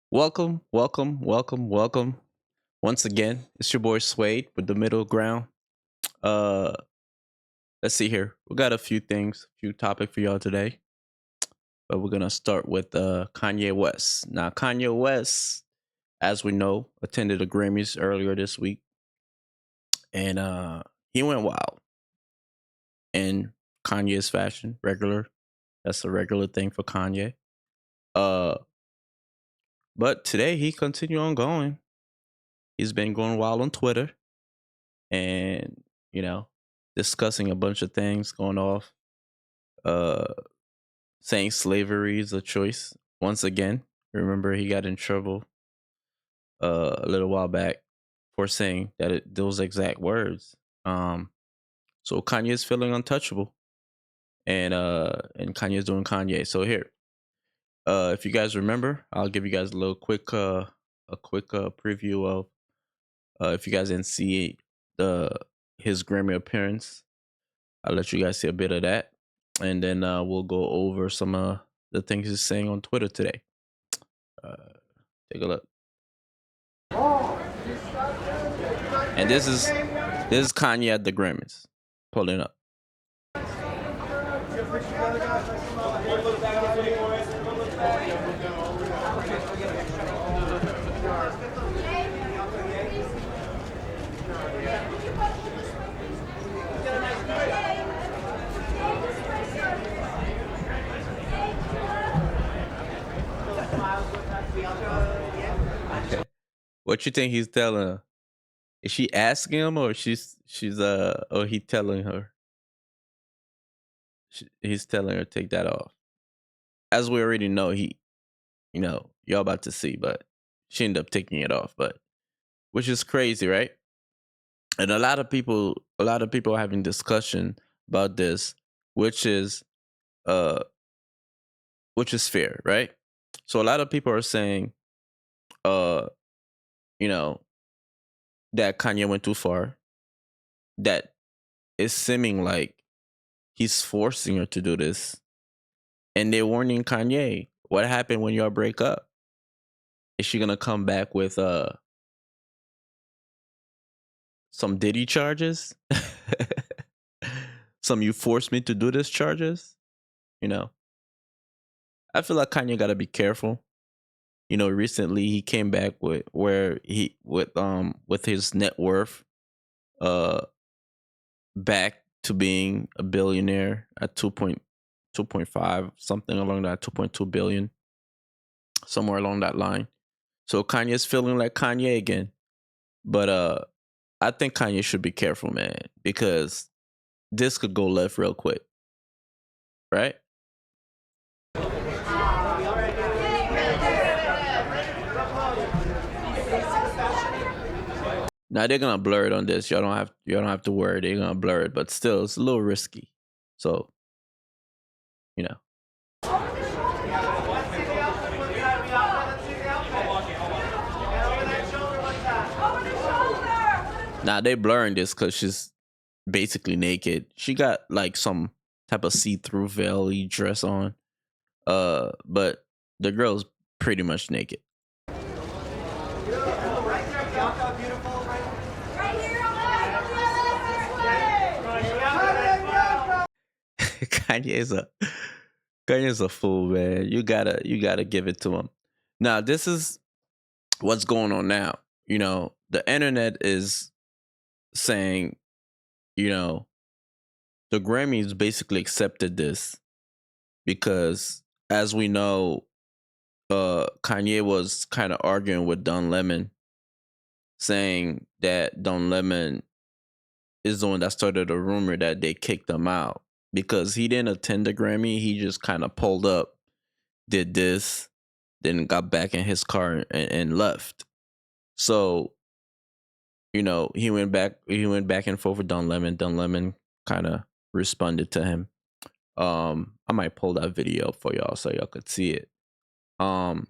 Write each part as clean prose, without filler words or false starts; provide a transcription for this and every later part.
Welcome, welcome, welcome, welcome. Once again, it's your boy Suede with the middle ground. Uh let's see here. We got a few things, few topic for y'all today. But we're gonna start with Kanye West. Now Kanye West, as we know, attended the Grammys earlier this week and he went wild in Kanye's fashion, regular. That's a regular thing for Kanye. Uh but today he continued on going. He's been going wild on Twitter and you know discussing a bunch of things going off uh saying slavery is a choice once again. Remember he got in trouble a little while back for saying those exact words. So Kanye is feeling untouchable, and Kanye is doing Kanye. So here, if you guys remember, I'll give you guys a little quick preview of if you guys didn't see the his Grammy appearance. I'll let you guys see a bit of that, and then we'll go over some the things he's saying on Twitter today. Uh, Take a look. And this is Kanye at the Grammys, pulling up. Okay. What you think he's telling her? Is she asking him, or she's or he telling her? He's telling her take that off. As we already know, y'all about to see, but she ended up taking it off, but which is crazy, right? And a lot of people are having discussion about this, which is uh which is fair, right? So a lot of people are saying uh you know that Kanye went too far, that it's seeming like he's forcing her to do this, and they're warning Kanye, what happened when y'all break up? Is she gonna come back with some Diddy charges? Some you forced me to do this charges? You know, I feel like Kanye gotta be careful. Recently he came back with his net worth uh back to being a billionaire at 2.5, something along that, 2.2 billion, somewhere along that line. So Kanye's feeling like Kanye again. But I think Kanye should be careful, man, because this could go left real quick, right? Now they're gonna blur it on this. You don't have to worry. They're gonna blur it, but still, it's a little risky. So you know. Now they blurring this because she's basically naked. She got like some type of see-through veil dress on. But the girl's pretty much naked. Kanye's a Kanye's a fool, man. You gotta give it to him. Now, this is what's going on now. The internet is saying, you know, the Grammys basically accepted this because, as we know, Kanye was kind of arguing with Don Lemon, saying that Don Lemon is the one that started a rumor that they kicked him out because he didn't attend the Grammy. He just kind of pulled up, did this, then got back in his car and left. So, he went back and forth with Don Lemon. Don Lemon kind of responded to him. I might pull that video for y'all so y'all could see it. Um,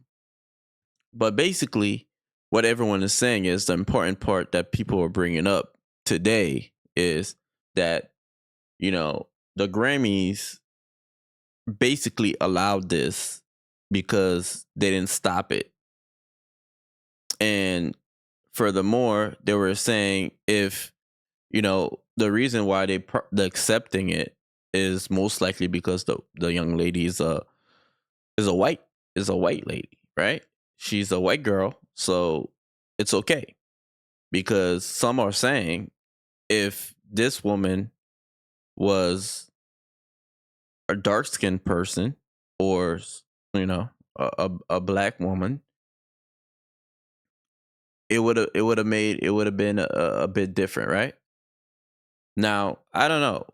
but basically, what everyone is saying is the important part that people are bringing up today is that the Grammys basically allowed this because they didn't stop it. And furthermore, they were saying if the reason why the accepting it is most likely because the young lady is a white is a white lady, right? She's a white girl, so it's okay because some are saying if this woman was a dark skinned person or a black woman, it would have been a bit different, right? Now I don't know.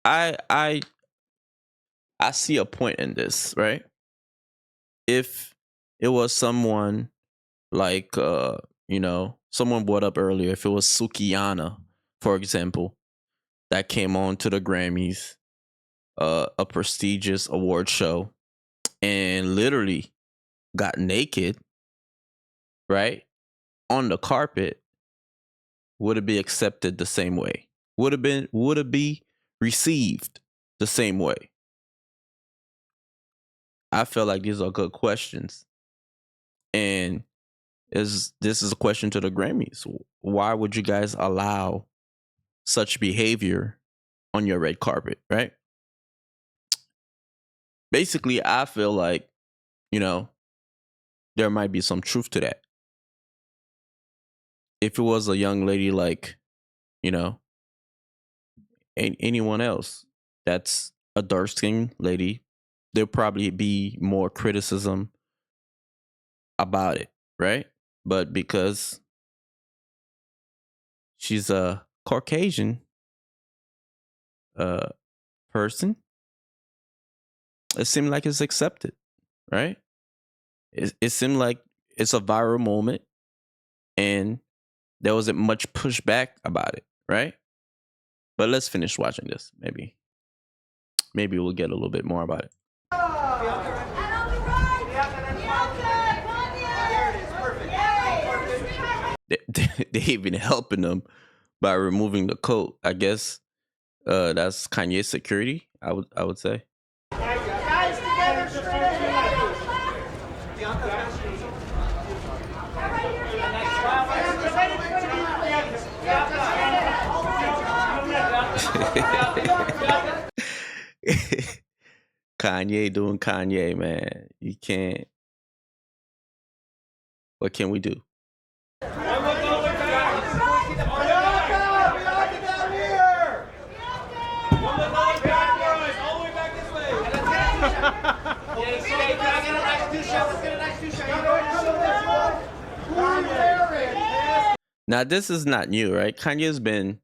I I I see a point in this, right? If it was someone like someone brought up earlier, if it was Sukiyana, for example, that came on to the Grammys, a prestigious award show, and literally got naked, right, on the carpet, would it be accepted the same way? Would it be received the same way? I feel like these are good questions. And this is a question to the Grammys. Why would you guys allow such behavior on your red carpet, right? Basically, I feel like, you know, there might be some truth to that. If it was a young lady like, you know, anyone else that's a dark skinned lady, there'll probably be more criticism about it, right? But because she's a Caucasian uh, person, it seemed like it's accepted, right? It seemed like it's a viral moment and there wasn't much pushback about it, right? But let's finish watching this. Maybe we'll get a little bit more about it. They even helping them by removing the coat. I guess that's Kanye's security. I would say. Kanye doing Kanye, man. You can't. What can we do? Now this is not new, right? Kanye's been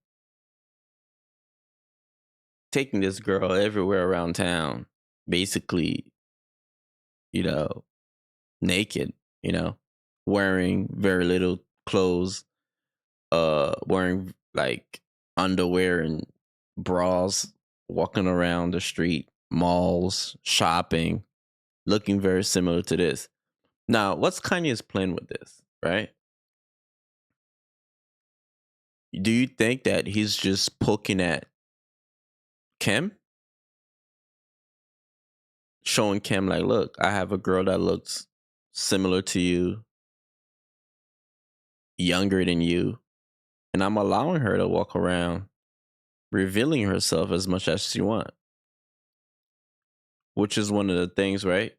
taking this girl everywhere around town, basically, you know, naked, wearing very little clothes, wearing like underwear and bras, walking around the street, malls, shopping, looking very similar to this. Now, what's Kanye's plan with this, right? Do you think that he's just poking at Kim? Showing Kim like, look, I have a girl that looks similar to you, younger than you, and I'm allowing her to walk around revealing herself as much as she wants. Which is one of the things, right?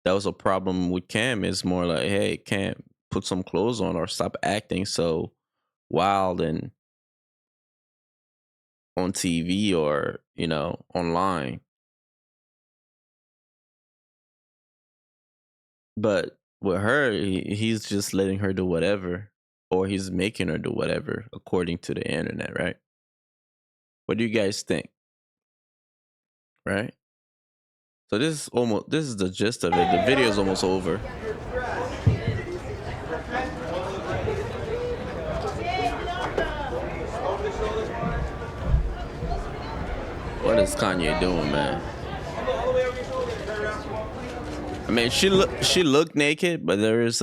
That was a problem with Cam. Is more like, hey, Cam, put some clothes on or stop acting so wild and on TV or, online. But with her, he's just letting her do whatever, or he's making her do whatever according to the internet, right? What do you guys think? Right? So this is the gist of it. The video is almost over. What is Kanye doing, man? I mean, she looked naked, but there's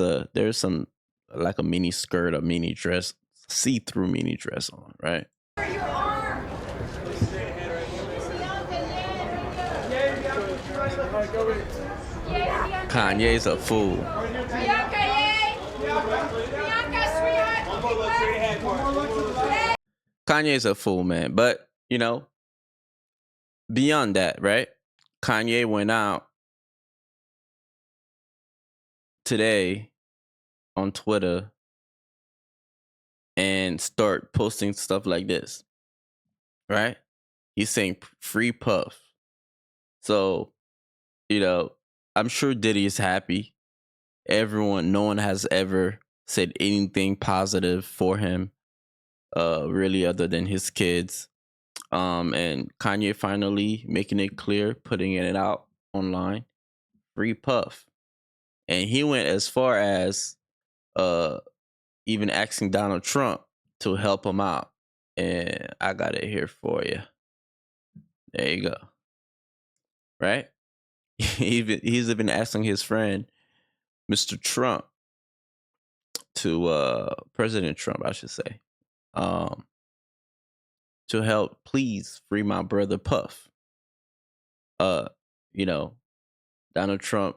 some like a mini skirt, a mini dress, see-through mini dress on, right? Kanye's a fool. Kanye's a fool, man. But beyond that, right? Kanye went out today on Twitter and start posting stuff like this, right? He's saying free Puff. So, you know, I'm sure Diddy is happy. No one has ever said anything positive for him, really, other than his kids. And Kanye finally making it clear, putting it out online, free Puff. And he went as far as uh even asking Donald Trump to help him out. And I got it here for you. There you go. Right? He's even asking his friend, Mr. Trump, to President Trump, I should say, um, to help please free my brother Puff. Uh, you know, Donald Trump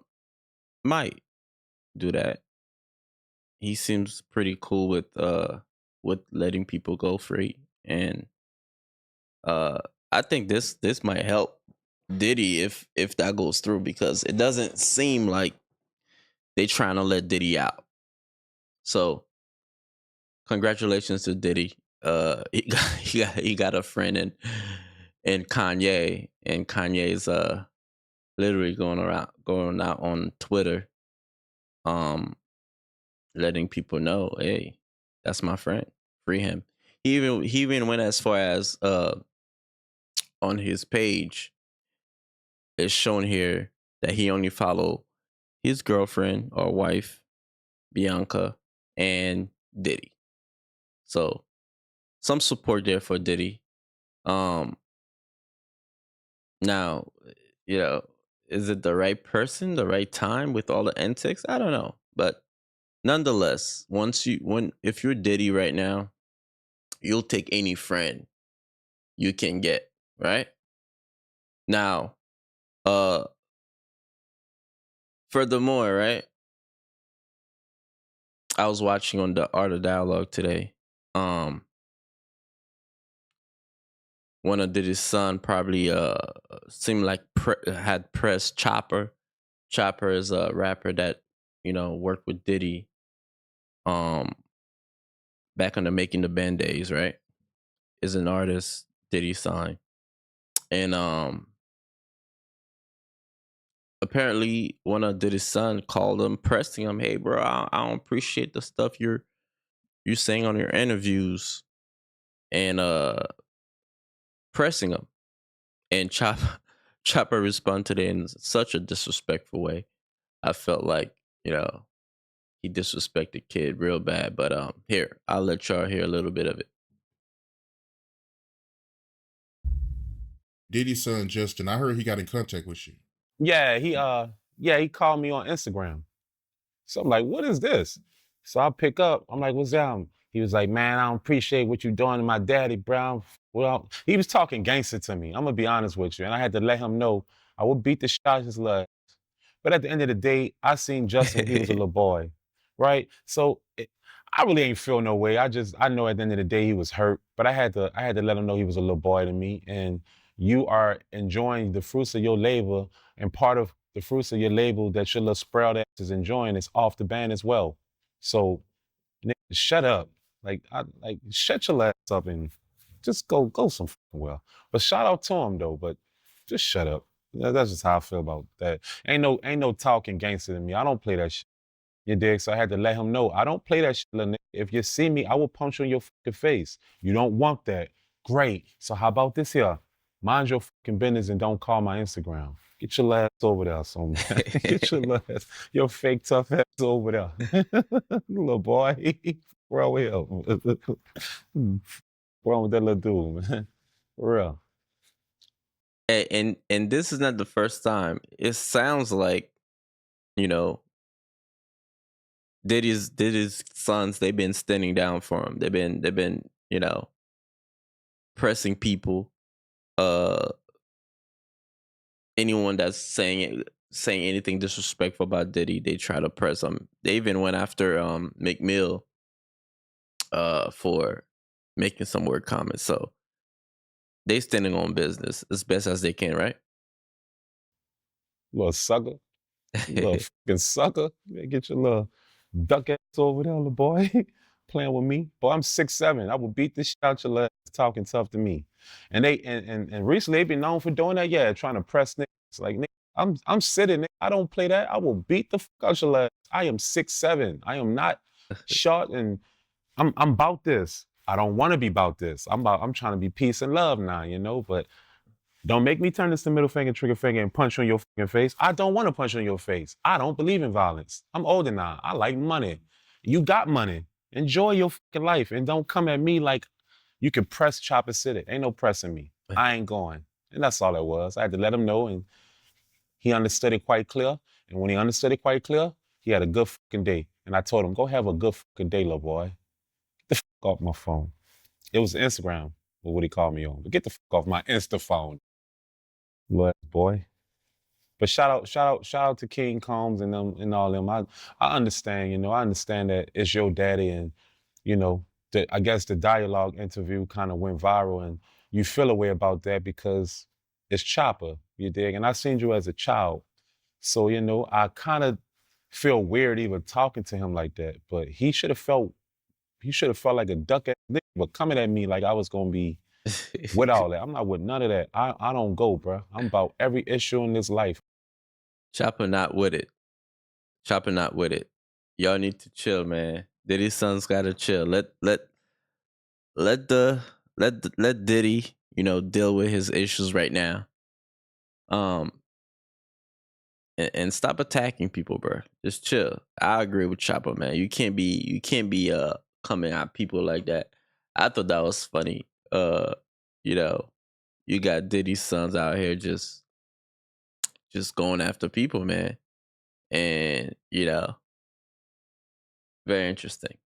might do that. He seems pretty cool with letting people go free. And uh I think this might help Diddy if that goes through, because it doesn't seem like they trying to let Diddy out. So congratulations to Diddy. He got a friend in Kanye, and Kanye's literally going out on Twitter, um letting people know, hey, that's my friend, free him. He even went as far as on his page, it's shown here that he only followed his girlfriend or wife, Bianca, and Diddy. So some support there for Diddy. Um, Now, you know, is it the right person, the right time with all the antics? I don't know, but nonetheless, when if you're Diddy right now, you'll take any friend you can get, right? Now, uh, furthermore, right? I was watching on the Art of Dialogue today. One of Diddy's son probably seemed like had pressed Chopper. Chopper is a rapper that worked with Diddy um back on the Making the Band days, right? Is an artist Diddy signed. And apparently one of Diddy's son called him, pressing him, hey bro, I don't appreciate the stuff you're saying on your interviews, and pressing him. And Chopper responded in such a disrespectful way. I felt like, you know, he disrespected Kid real bad. But here, I'll let y'all hear a little bit of it. Diddy's son Justin, I heard he got in contact with you. Yeah, he called me on Instagram. So I'm like, what is this? So I pick up, I'm like, what's that? He was like, man, I don't appreciate what you doing to my daddy, bro. Well, he was talking gangster to me. I'm gonna be honest with you. And I had to let him know I would beat the shot his love. But at the end of the day, I seen Justin when he was a little boy, right? So I really ain't feel no way. I know at the end of the day he was hurt, but I had to let him know he was a little boy to me, and you are enjoying the fruits of your labor, and part of the fruits of your labor that your little sprout ass is enjoying is off the band as well. So nigga, shut up, like shut your ass up and just go some well. But shout out to him though, but just shut up. That's just how I feel about that. Ain't no talking gangster to me. I don't play that shit. You dig? So I had to let him know I don't play that shit, little nigga. If you see me, I will punch you in your fucking face. You don't want that. Great. So how about this here? Mind your fucking business and don't call my Instagram. Get your ass over there, so man. Get your ass, your fake tough ass over there. Little boy. Bro, here. Wrong with that little dude, man. For real. And this is not the first time. It sounds like, you know, Diddy's sons, they've been standing down for him. They've been pressing people. Uh, Anyone that's saying anything disrespectful about Diddy, they try to press him. They even went after McMill for making some weird comments. So they standing on business as best as they can, right? Little sucker. You little fucking sucker. Man, get your little duck ass over there, little boy. Playing with me. Boy, I'm 6'7". I will beat the shit out your ass talking tough to me. And and recently they've been known for doing that. Yeah, trying to press niggas. Like, nigga, I'm sitting there. I don't play that. I will beat the fuck out your ass. I am 6'7". I am not short, and I'm about this. I don't want to be about this. I'm trying to be peace and love now, you know, but don't make me turn this to middle finger, trigger finger, and punch you in your fucking face. I don't want to punch you in your face. I don't believe in violence. I'm older now. I like money. You got money. Enjoy your fucking life, and don't come at me like you can press Chopper City. Ain't no pressing me. I ain't going. And that's all it was. I had to let him know, and he understood it quite clear. And when he understood it quite clear, he had a good fucking day. And I told him, go have a good fucking day, little boy. Get the fuck off my phone. It was Instagram, or what he called me on. But get the fuck off my Insta phone, little boy. But shout out to King Combs and them and all them. I understand, you know, I understand that it's your daddy, and you know, I guess the dialogue interview kind of went viral, and you feel a way about that because it's Chopper, you dig? And I seen you as a child. So, you know, I kind of feel weird even talking to him like that. But he should have felt like a duck ass nigga, but coming at me like I was gonna be with all that. I'm not with none of that. I don't go, bro. I'm about every issue in this life. Chopper not with it. Chopper not with it. Y'all need to chill, man. Diddy's sons gotta chill. Let Diddy, deal with his issues right now. Um, and stop attacking people, bro. Just chill. I agree with Chopper, man. You can't be coming at people like that. I thought that was funny. You know, you got Diddy's sons out here just going after people, man. And very interesting.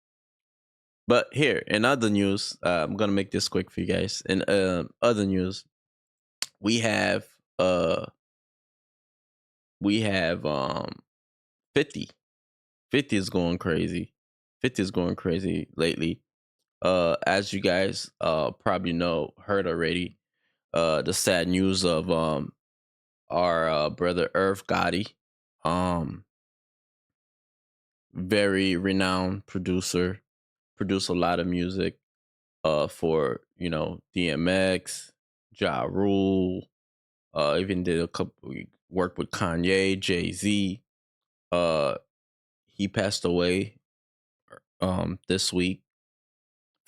But here, in other news, I'm gonna make this quick for you guys. In other news, we have uh we have 50. 50 is going crazy. 50 is going crazy lately. As you guys probably heard already, the sad news of our brother Irv Gotti, um, very renowned producer, produced a lot of music for DMX, Ja Rule, even did a couple work with Kanye, Jay-Z. Uh, he passed away this week.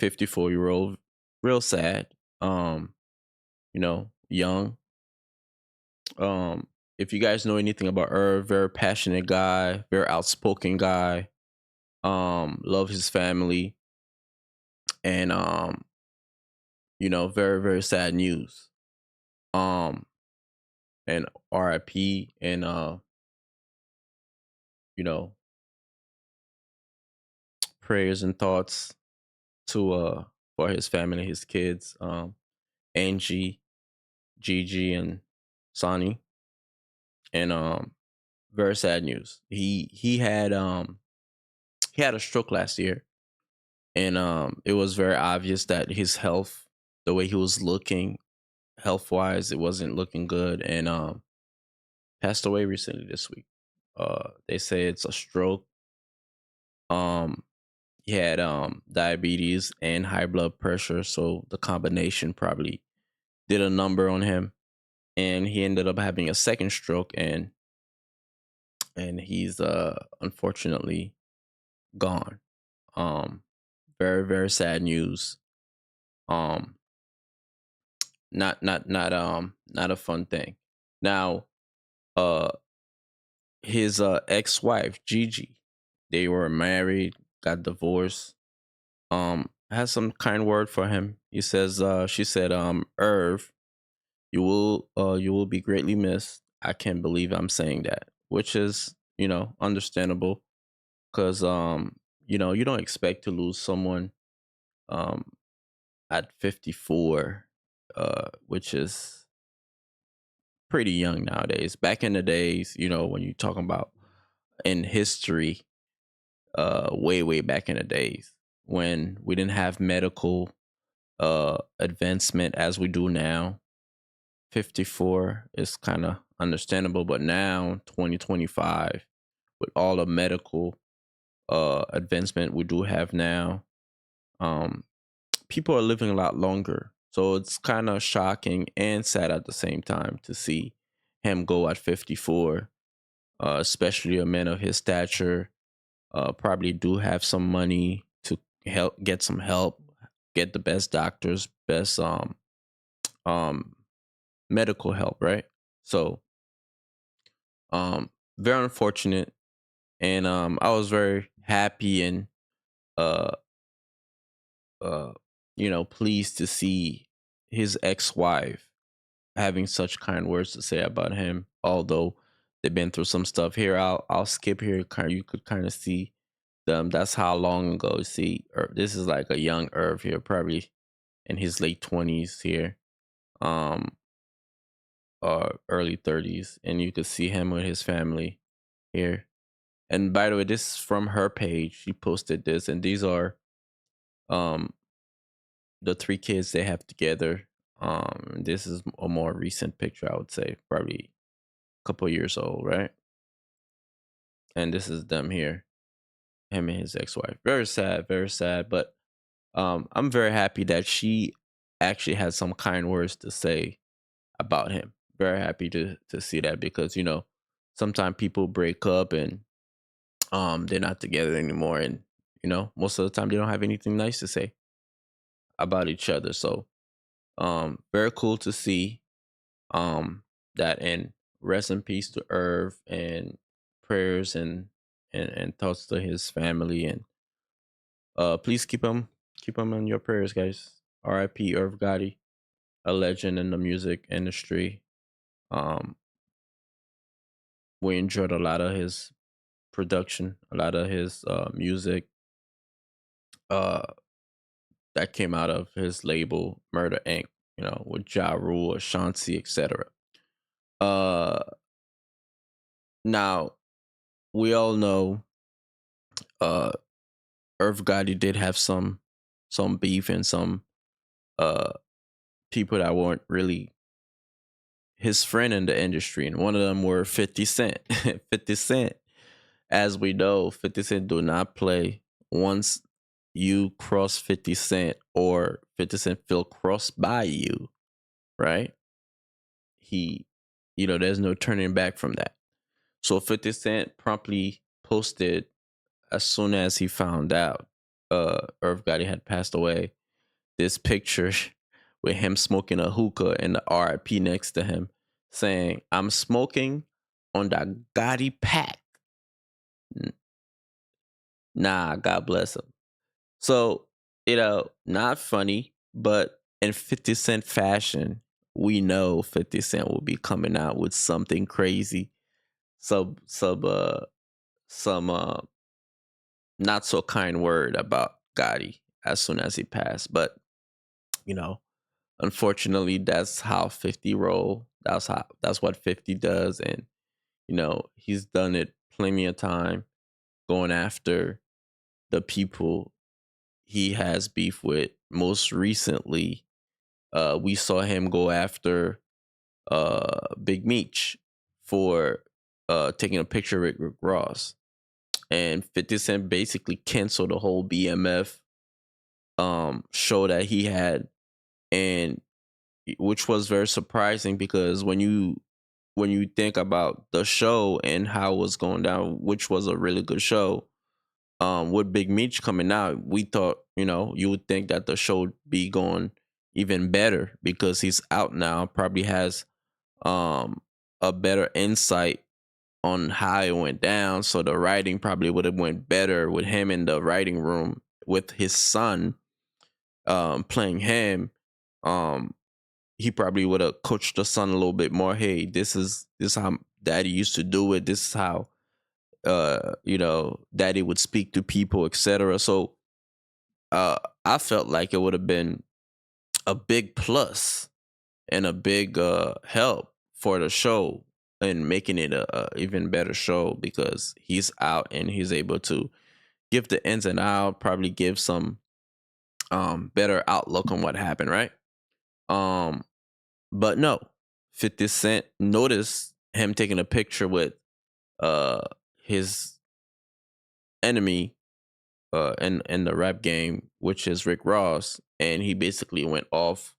54-year-old, real sad. Young. If you guys know anything about Irv, very passionate guy, very outspoken guy. Love his family, and very very sad news. Um, and RIP, and you know, prayers and thoughts to for his family, his kids, Angie, Gigi, and Sonny. And very sad news. He had a stroke last year, and it was very obvious that his health, the way he was looking, health wise, it wasn't looking good, and passed away recently this week. They say it's a stroke. Um, he had diabetes and high blood pressure, so the combination probably did a number on him, and he ended up having a second stroke, and he's unfortunately gone. Um, very very sad news. Um, not a fun thing. Now, uh, his ex-wife Gigi, they were married, got divorced. Has some kind word for him. She said, Irv, you will be greatly missed. I can't believe I'm saying that, which is understandable, because you don't expect to lose someone um at 54, which is pretty young nowadays. Back in the days, when you talking about in history, way back in the days when we didn't have medical advancement as we do now. 54 is kind of understandable, but now 2025 with all the medical advancement we do have now, um people are living a lot longer. So it's kind of shocking and sad at the same time to see him go at 54, especially a man of his stature. Probably do have some money to get some help, get the best doctors, best um medical help, right? So um very unfortunate, and I was very happy and uh uh pleased to see his ex-wife having such kind words to say about him, although they've been through some stuff. Here, I'll skip here. Kind, you could kind of see them. That's how long ago. You see, this is like a young Irv here, probably in his late 20s here, um, or early 30s, and you could see him with his family here. And by the way, this is from her page. She posted this, and these are um the three kids they have together. This is a more recent picture, I would say, probably a couple years old, right? And this is them here, him and his ex-wife. Very sad, very sad. But I'm very happy that she actually had some kind words to say about him. Very happy to see that, because sometimes people break up and they're not together anymore, and most of the time they don't have anything nice to say about each other. So very cool to see that, and rest in peace to Irv, and prayers and thoughts to his family, and please keep him in your prayers, guys. R.I.P. Irv Gotti, a legend in the music industry. um we enjoyed a lot of his production, a lot of his music uh that came out of his label Murder Inc., with Ja Rule, Ashanti, etc. uh Now, we all know uh Irv Gotti did have some beef and some uh people that weren't really his friend in the industry, and one of them were 50 Cent. 50 Cent, as we know, 50 Cent do not play. Once you cross 50 Cent, or 50 Cent feel crossed by you, right? He, there's no turning back from that. So 50 Cent promptly posted, as soon as he found out Irv Gotti had passed away, this picture with him smoking a hookah and the RIP next to him, saying, "I'm smoking on the Gotti pack." Nah, God bless him. So, not funny, but in 50 Cent fashion, we know 50 Cent will be coming out with something crazy, some not so kind word about Gotti as soon as he passed. But, you know, unfortunately, that's how 50 roll. That's what 50 does, and he's done it plenty of time, going after the people he has beef with. Most recently, we saw him go after Big Meech for taking a picture with Rick Ross, and 50 Cent basically canceled the whole BMF show that he had, and which was very surprising, because when you think about the show and how it was going down, which was a really good show, with Big Meech coming out, we thought, you would think that the show would be going even better, because he's out now, probably has um a better insight on how it went down. So the writing probably would have went better with him in the writing room with his son playing him. Um he probably would have coached the son a little bit more. Hey, this is how daddy used to do it. This is how daddy would speak to people, etc. So uh I felt like it would have been a big plus and a big help for the show and making it a even better show because he's out and he's able to give the ins and out, probably give some better outlook on what happened, right? Um, but no, 50 Cent noticed him taking a picture with uh his enemy in the rap game, which is Rick Ross, and he basically went off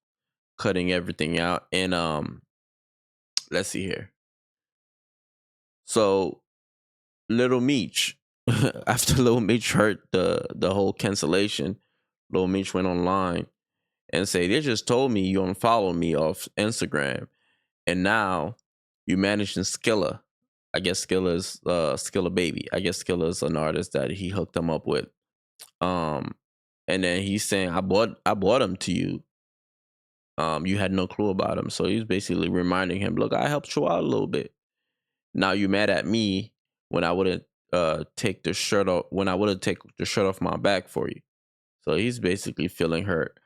cutting everything out. And let's see here. So Little Meech, after Little Meech heard the whole cancellation, Little Meech went online and say they just told me you unfollow me off Instagram, and now you managing Skilla. I guess Skilla's Skilla Baby. I guess Skilla's an artist that he hooked him up with. Um, and then he's saying I bought him to you. You had no clue about him, so he's basically reminding him, look, I helped you out a little bit. Now you mad at me when I wouldn't take the shirt off when I would have take the shirt off my back for you. So he's basically feeling hurt.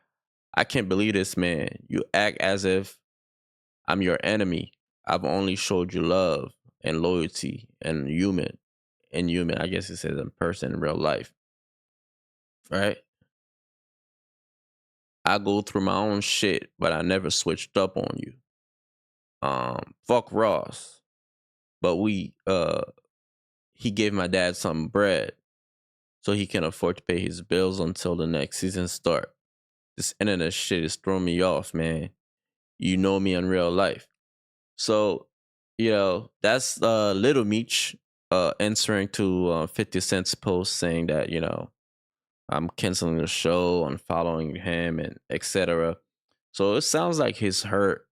I can't believe this, man. You act as if I'm your enemy. I've only showed you love and loyalty and human. I guess it says in person in real life, right? I go through my own shit, but I never switched up on you. Fuck Ross, but he gave my dad some bread so he can afford to pay his bills until the next season start. This internet shit is throwing me off, man. You know me in real life. So, that's Little Meech answering to 50 Cent's post saying that, I'm canceling the show, unfollowing him, and etc. So it sounds like he's hurt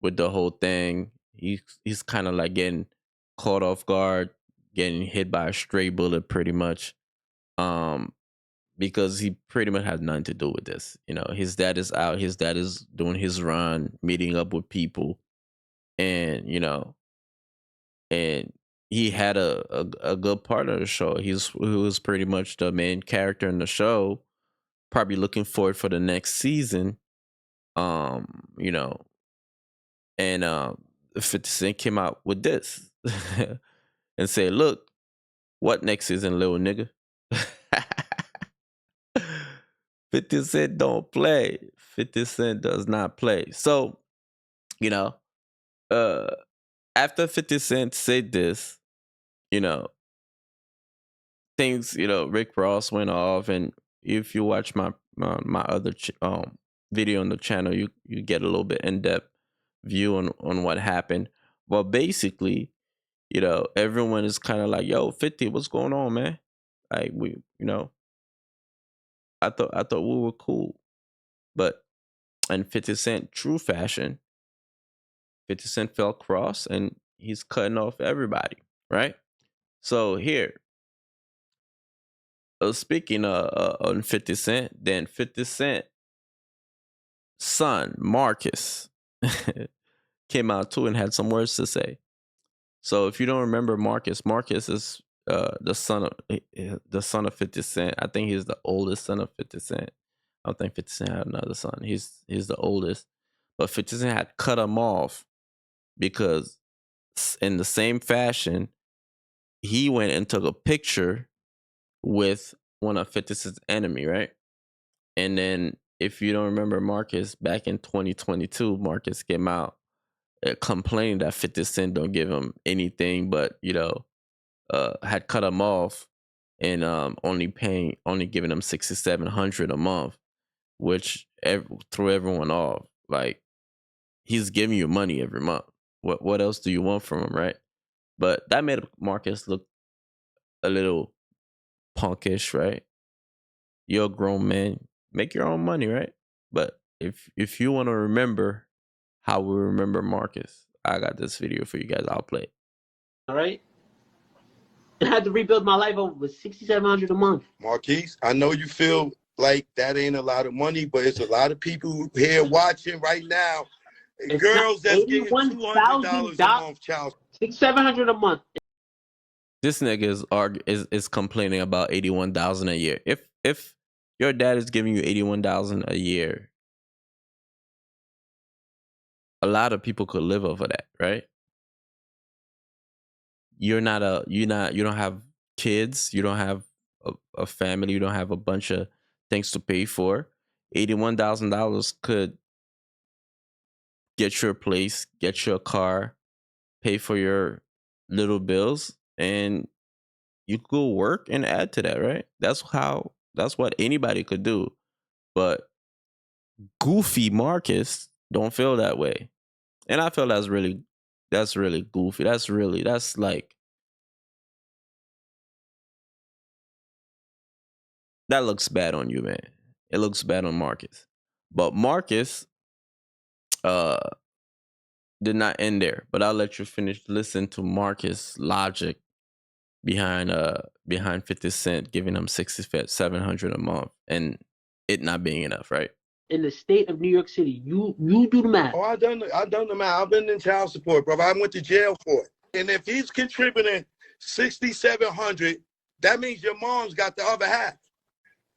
with the whole thing. He's kind of like getting caught off guard, getting hit by a stray bullet pretty much. Um, because he pretty much has nothing to do with this. His dad is out, his dad is doing his run, meeting up with people, and and he had a good part of the show. He was pretty much the main character in the show. Probably looking forward for the next season. Um, you know, and 50 Cent came out with this and said, "Look, what next season, little nigga?" 50 Cent don't play. 50 Cent does not play. So, you know, uh, after 50 Cent said this, you know, things, Rick Ross went off, and if you watch my other video on the channel, you get a little bit in depth view on what happened. But basically, everyone is kind of like, "Yo, 50, what's going on, man?" Like I thought we were cool, but in 50 Cent true fashion, 50 Cent fell cross and he's cutting off everybody, right? So here, speaking on 50 Cent, then 50 Cent son Marcus came out too and had some words to say. So if you don't remember Marcus, Marcus is the son of 50 Cent. I think he's the oldest son of 50 Cent. I don't think 50 Cent had another son. He's the oldest, but 50 Cent had cut him off because in the same fashion he went and took a picture with one of 50 Cent's enemy, right? And then if you don't remember Marcus, back in 2022, Marcus came out complaining that 50 Cent don't give him anything, but had cut him off and only giving him 6,700 a month, which threw everyone off. Like, he's giving you money every month. What else do you want from him, right? But that made Marcus look a little punkish, right? You're a grown man, make your own money, right? But if you want to remember how we remember Marcus, I got this video for you guys. I'll play it. All right. I had to rebuild my life over with 6,700 a month. Marquise, I know you feel like that ain't a lot of money, but it's a lot of people here watching right now. It's Girls that's getting $81,000 $200 a month child. 6,700 a month. This nigga is complaining about 81,000 a year. If your dad is giving you 81,000 a year, a lot of people could live off of that, right? You don't have kids, you don't have a family, you don't have a bunch of things to pay for. $81,000 could get you a place, get you a car, pay for your little bills, and you could go work and add to that, right? That's what anybody could do. But goofy Marcus don't feel that way. And I feel that's really goofy. That's like, that looks bad on you, man. It looks bad on Marcus. But Marcus uh did not end there. But I'll let you finish. Listen to Marcus' logic behind 50 Cent giving him 6,700 a month and it not being enough, right? In the state of New York City, you do the math. Oh, I done the math. I've been in child support, bro. I went to jail for it. And if he's contributing 6,700, that means your mom's got the other half.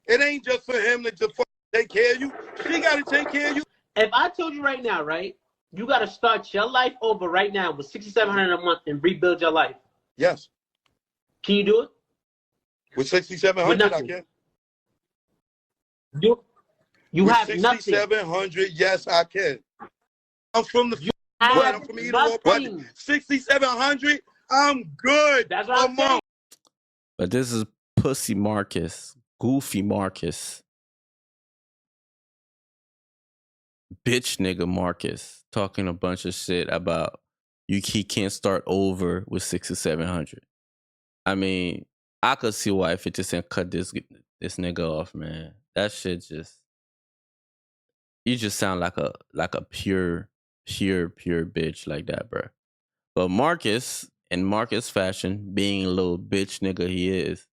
It ain't just for him to just take care of you. She got to take care of you. If I told you right now, right, you got to start your life over right now with 6,700 a month and rebuild your life. Yes. Can you do it? With 6,700, I can. You have nothing. 6,700, yes, I can. I'm from the I'm from either project. 6,700, I'm good. That's what I'm saying. But this is pussy Marcus, goofy Marcus, bitch nigga Marcus talking a bunch of shit about he can't start over with 6,700. I mean, I could see why 50 Cent cut this nigga off, man. That shit just, you just sound like a pure bitch like that, bro. But Marcus, in Marcus fashion, being a little bitch nigga he is,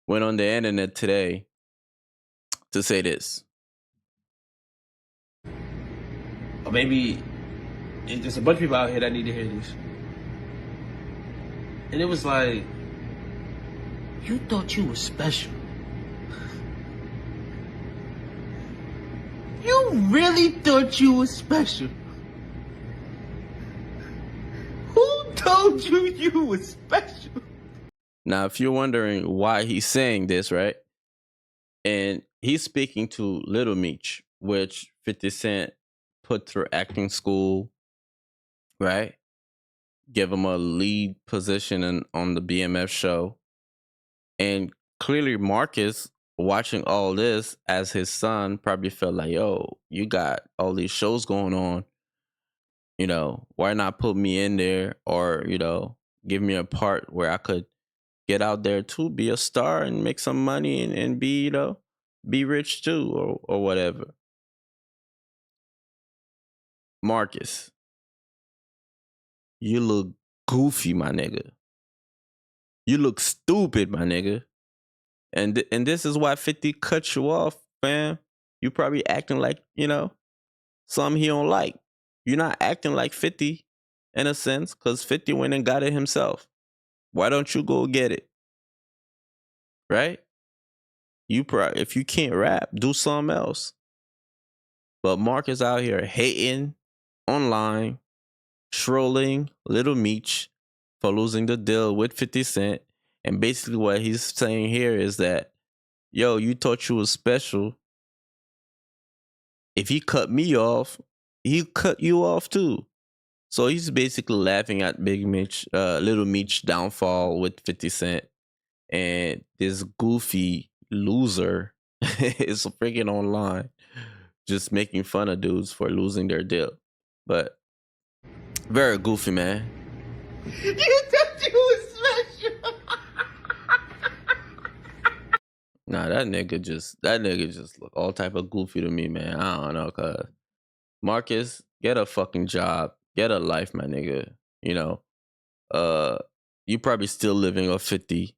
went on the internet today to say this. Or maybe there's a bunch of people out here that need to hear this. And it was like, you thought you were special. You really thought you were special. Who told you you were special? Now, if you're wondering why he's saying this, right? And he's speaking to Little Meech, which 50 Cent put through acting school, right? Give him a lead position on the BMF show. And clearly Marcus, watching all this as his son, probably felt like, yo, you got all these shows going on. You know, why not put me in there, or, you know, give me a part where I could get out there too, be a star and make some money and be, you know, be rich too, or whatever. Marcus, you look goofy, my nigga. You look stupid, my nigga. And this is why 50 cut you off, fam. You probably acting like, you know, something he don't like. You're not acting like 50 in a sense, because 50 went and got it himself. Why don't you go get it? Right? If you can't rap, do something else. But Mark is out here hating online, trolling Little Meech for losing the deal with 50 Cent. And basically what he's saying here is that, yo, you thought you was special. If he cut me off, he cut you off too. So he's basically laughing at Big Meech, Little Meech downfall with 50 Cent. And this goofy loser is freaking online just making fun of dudes for losing their deal. But very goofy, man. You thought you were special. Nah, that nigga just look all type of goofy to me, man. I don't know, cuz Marcus, get a fucking job, get a life, my nigga. You know, you probably still living off 50.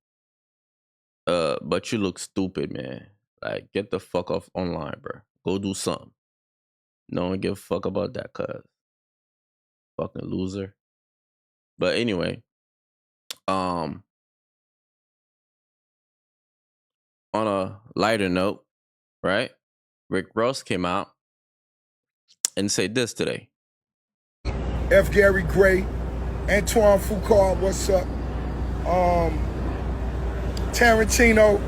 But you look stupid, man. Like, get the fuck off online, bro. Go do something. No one give a fuck about that, cuz. Fucking loser. But anyway, on a lighter note, right? Rick Ross came out and said this today. F. Gary Gray, Antoine Foucault, what's up? Tarantino.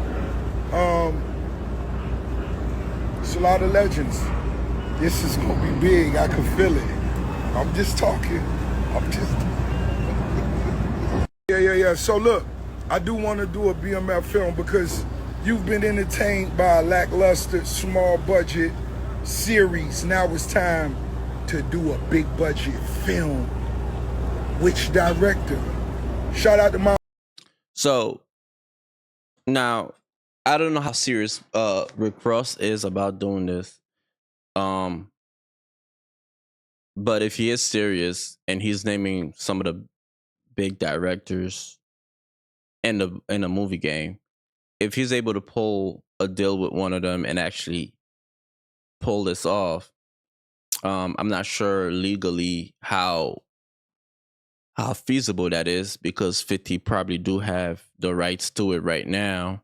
It's a lot of legends. This is gonna be big. I can feel it. I'm just talking. Yeah. So look, I do want to do a BMF film because you've been entertained by a lackluster, small budget series. Now it's time to do a big budget film. Which director? Shout out to my. So now I don't know how serious Rick Ross is about doing this. But if he is serious and he's naming some of the big directors in the movie game, if he's able to pull a deal with one of them and actually pull this off, I'm not sure legally how feasible that is because 50 probably do have the rights to it right now.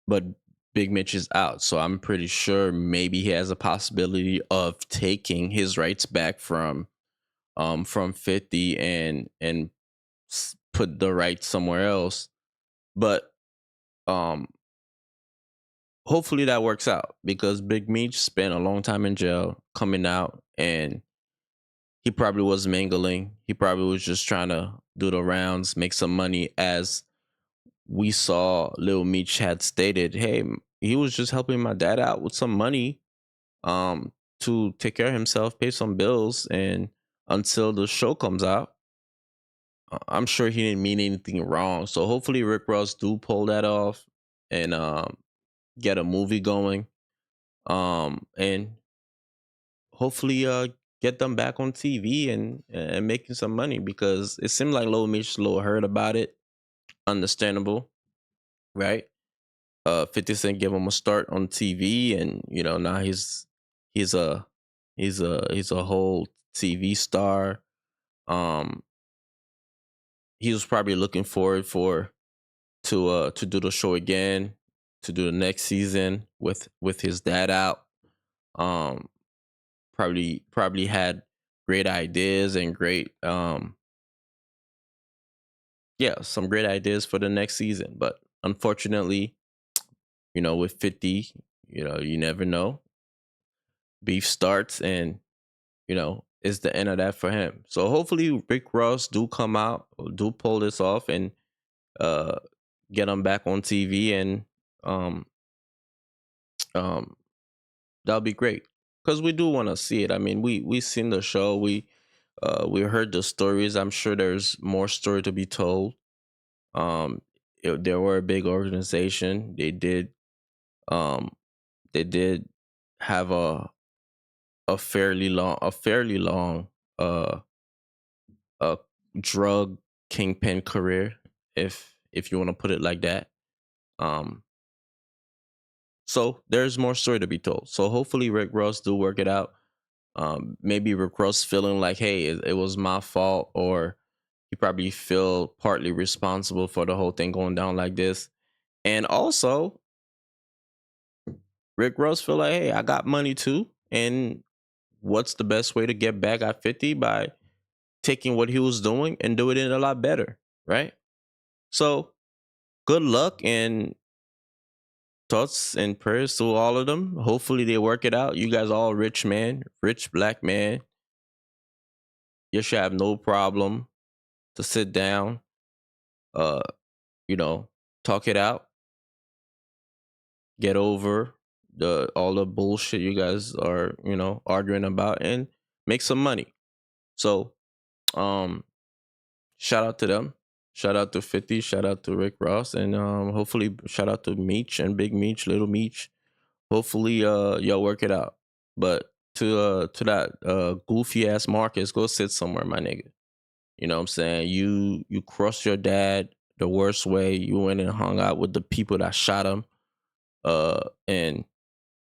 But Big Mitch is out, so I'm pretty sure maybe he has a possibility of taking his rights back from 50 and put the rights somewhere else. But hopefully that works out because Big Meech spent a long time in jail, coming out, and he probably was mingling. He probably was just trying to do the rounds, make some money. As we saw, Lil Meech had stated, "Hey, he was just helping my dad out with some money, to take care of himself, pay some bills, and until the show comes out." I'm sure he didn't mean anything wrong. So hopefully Rick Ross do pull that off and get a movie going. And hopefully get them back on TV and making some money because it seemed like Lil Mitch Low heard about it. Understandable, right? 50 Cent gave him a start on TV, and now he's a he's a whole TV star. He was probably looking forward to do the show again, to do the next season with his dad out. Um, probably had great ideas and great some great ideas for the next season. But unfortunately, with 50, you never know. Beef starts and it's the end of that for him. So hopefully Rick Ross do come out, do pull this off and uh get him back on TV and um um that'll be great because we do want to see it. I mean, we seen the show, we heard the stories. I'm sure there's more story to be told. um they were a big organization. Um they did have a fairly long uh uh drug kingpin career, if you want to put it like that. um so there's more story to be told, so hopefully Rick Ross do work it out. Maybe Rick Ross feeling like, hey, it was my fault, or he probably feel partly responsible for the whole thing going down like this. And also, Rick Ross feel like, hey, I got money too, and what's the best way to get back at 50 by taking what he was doing and doing it a lot better, right? So good luck and thoughts and prayers to all of them. Hopefully they work it out. You guys all rich black man. You should have no problem to sit down, uh, talk it out, get over all the bullshit you guys are, arguing about and make some money. So, um, shout out to them. Shout out to 50, shout out to Rick Ross, and hopefully shout out to Meech and Big Meech, Little Meech. Hopefully y'all work it out. But to that goofy ass Marcus, go sit somewhere, my nigga. You know what I'm saying? You crossed your dad the worst way. You went and hung out with the people that shot him. And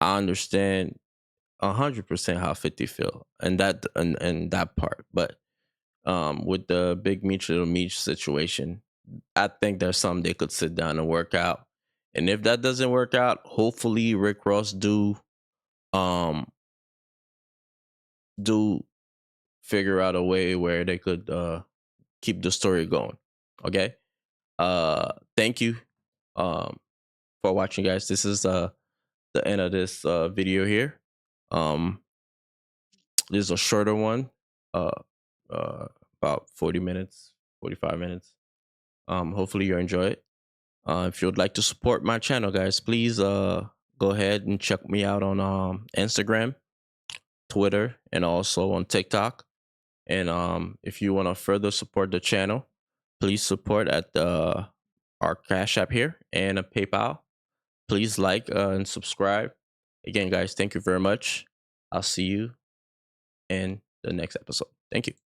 I understand 100% how 50 feel and that part. But with the Big Meech Little Meech situation, I think there's something they could sit down and work out. And if that doesn't work out, hopefully Rick Ross do um do figure out a way where they could keep the story going. Okay. Thank you for watching, guys. This is the end of this video here. This is a shorter one, uh, about 40 minutes, 45 minutes. Hopefully you enjoy it. If you would like to support my channel, guys, please go ahead and check me out on Instagram, Twitter, and also on TikTok. And if you want to further support the channel, please support at our Cash App here and a PayPal. Please like and subscribe. Again, guys, thank you very much. I'll see you in the next episode. Thank you.